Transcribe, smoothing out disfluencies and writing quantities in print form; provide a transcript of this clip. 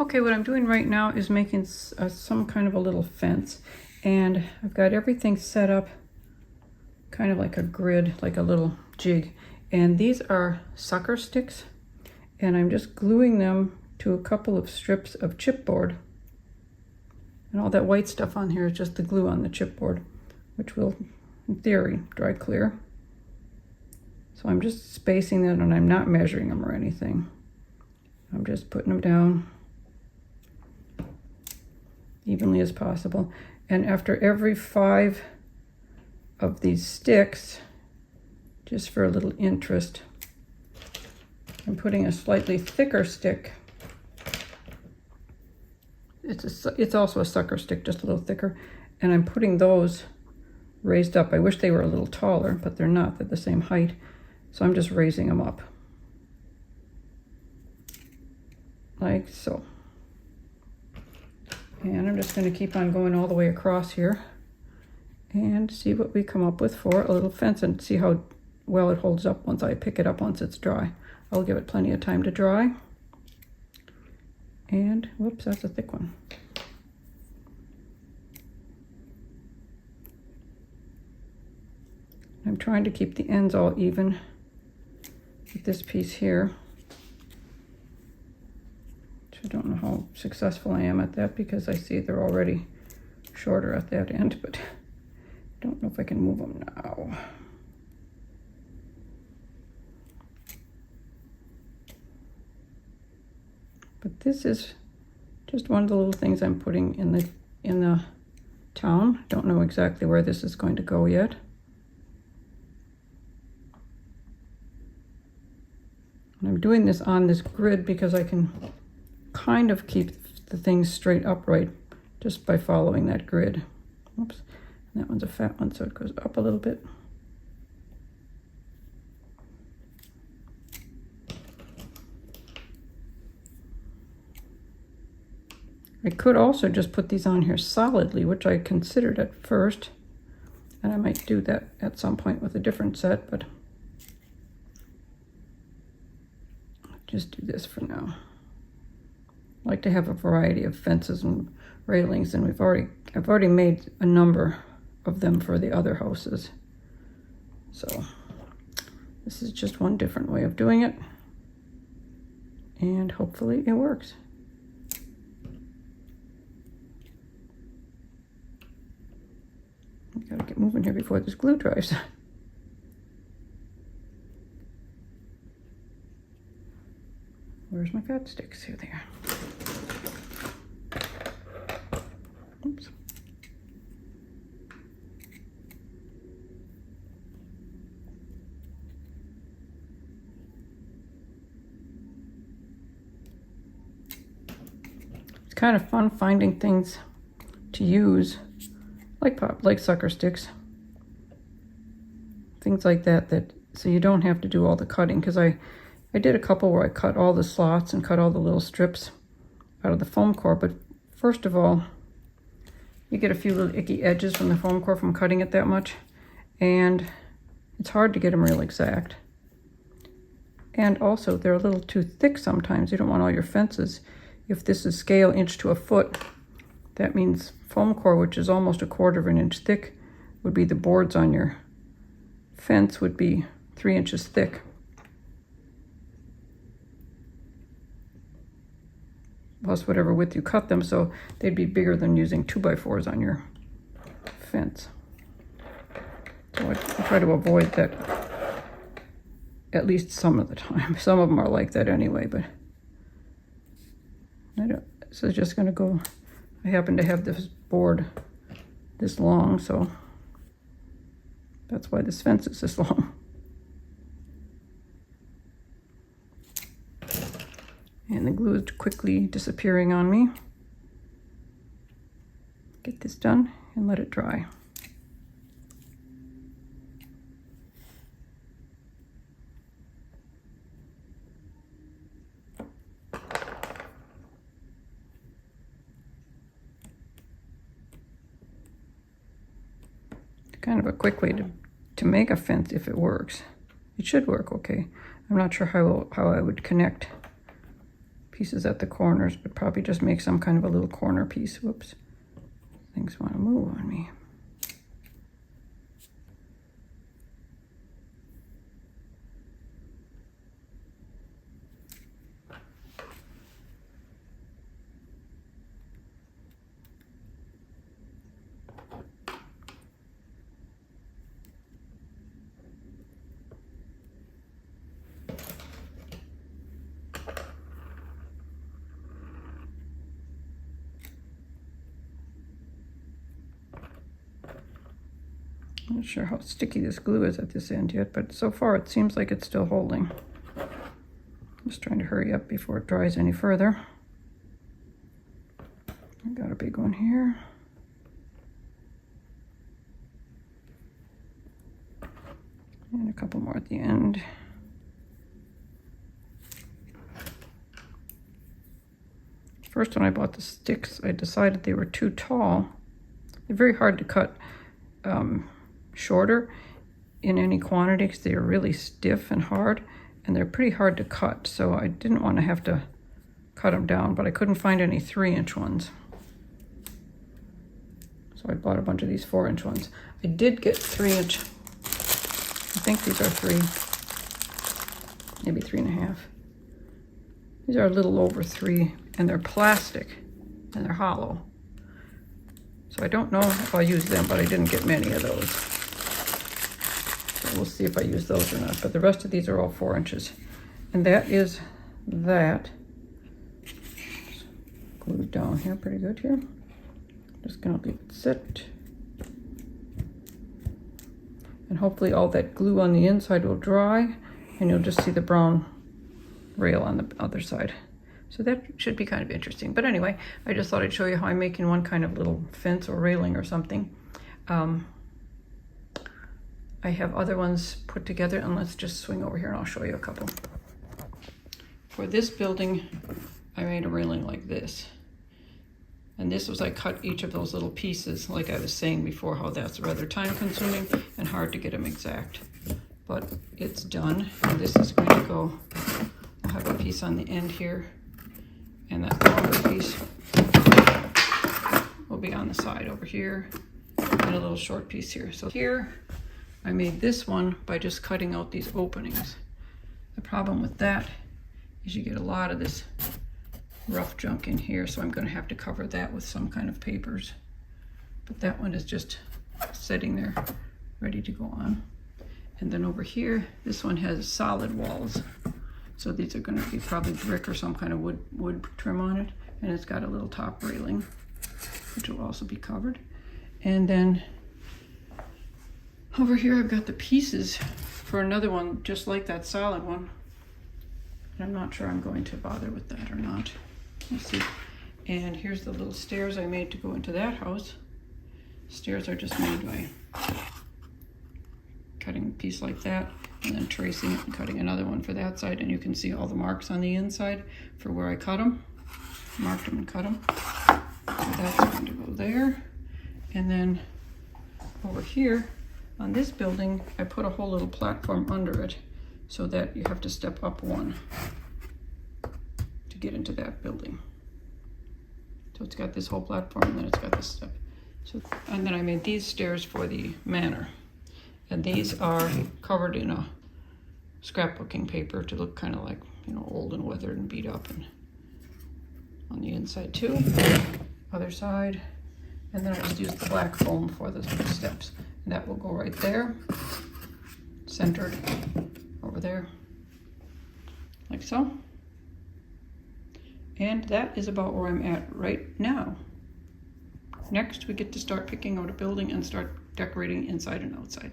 Okay, what I'm doing right now is making some kind of a little fence, and I've got everything set up kind of like a grid, like a little jig, and these are sucker sticks, and I'm just gluing them to a couple of strips of chipboard, and all that white stuff on here is just the glue on the chipboard, which will, in theory, dry clear. So I'm just spacing them, and I'm not measuring them or anything. I'm just putting them down evenly as possible. And after every 5 of these sticks, just for a little interest, I'm putting a slightly thicker stick. It's also a sucker stick, just a little thicker, and I'm putting those raised up. I wish they were a little taller, but they're not. They're the same height, so I'm just raising them up like so. And I'm just going to keep on going all the way across here and see what we come up with for a little fence, and see how well it holds up once I pick it up once it's dry. I'll give it plenty of time to dry. And whoops, that's a thick one. I'm trying to keep the ends all even with this piece here. I don't know how successful I am at that, because I see they're already shorter at that end, but I don't know if I can move them now. But this is just one of the little things I'm putting in the town. Don't know exactly where this is going to go yet. And I'm doing this on this grid because I can kind of keep the things straight upright just by following that grid. Oops, and that one's a fat one, so it goes up a little bit. I could also just put these on here solidly, which I considered at first, and I might do that at some point with a different set, but I'll just do this for now. I like to have a variety of fences and railings, and I've already made a number of them for the other houses. So this is just one different way of doing it, and hopefully it works. I gotta get moving here before this glue dries. Where's my fat sticks? Here they are. Oops. It's kind of fun finding things to use, like sucker sticks, things like that, so you don't have to do all the cutting, because I did a couple where I cut all the slots and cut all the little strips out of the foam core, but first of all, you get a few little icky edges from the foam core from cutting it that much, and it's hard to get them real exact. And also, they're a little too thick sometimes. You don't want all your fences. If this is scale inch to a foot, that means foam core, which is almost 1/4 inch thick, would be the boards on your fence would be 3 inches thick. Plus whatever width you cut them, so they'd be bigger than using 2x4s on your fence. So I try to avoid that at least some of the time. Some of them are like that anyway, but so it's just gonna go. I happen to have this board this long, so that's why this fence is this long. And the glue is quickly disappearing on me. Get this done and let it dry. Kind of a quick way to make a fence if it works. It should work okay. I'm not sure how I would connect pieces at the corners, but probably just make some kind of a little corner piece. Whoops, things want to move on me. I'm not sure how sticky this glue is at this end yet, but so far it seems like it's still holding. Just trying to hurry up before it dries any further. I got a big one here. And a couple more at the end. First, when I bought the sticks, I decided they were too tall. They're very hard to cut shorter in any quantity because they are really stiff and hard, and they're pretty hard to cut, so I didn't want to have to cut them down, but I couldn't find any 3-inch ones. So I bought a bunch of these 4-inch ones. I did get 3-inch, I think these are 3, maybe 3.5. These are a little over 3, and they're plastic, and they're hollow. So I don't know if I'll use them, but I didn't get many of those. So we'll see if I use those or not. But the rest of these are all 4 inches. And that is that. Just glued down here pretty good here. Just gonna leave it sit. And hopefully all that glue on the inside will dry, and you'll just see the brown rail on the other side. So that should be kind of interesting. But anyway, I just thought I'd show you how I'm making one kind of little fence or railing or something. I have other ones put together, and let's just swing over here and I'll show you a couple. For this building, I made a railing like this. And this was, I cut each of those little pieces, like I was saying before, how that's rather time consuming and hard to get them exact. But it's done, and this is going to go, I'll have a piece on the end here, and that longer piece will be on the side over here, and a little short piece here. So here, I made this one by just cutting out these openings. The problem with that is you get a lot of this rough junk in here, so I'm going to have to cover that with some kind of papers. But that one is just sitting there ready to go on. And then over here, this one has solid walls. So these are going to be probably brick or some kind of wood trim on it. And it's got a little top railing, which will also be covered. And then over here, I've got the pieces for another one, just like that solid one. And I'm not sure I'm going to bother with that or not. Let's see. And here's the little stairs I made to go into that house. Stairs are just made by cutting a piece like that and then tracing it and cutting another one for that side. And you can see all the marks on the inside for where I cut them. Marked them and cut them. So that's going to go there. And then over here on this building, I put a whole little platform under it so that you have to step up one to get into that building. So it's got this whole platform, and then it's got this step. So, and then I made these stairs for the manor. And these are covered in a scrapbooking paper to look kind of like, you know, old and weathered and beat up. And on the inside too, other side. And then I just used the black foam for the steps. And that will go right there, centered over there, like so. And that is about where I'm at right now. Next, we get to start picking out a building and start decorating inside and outside.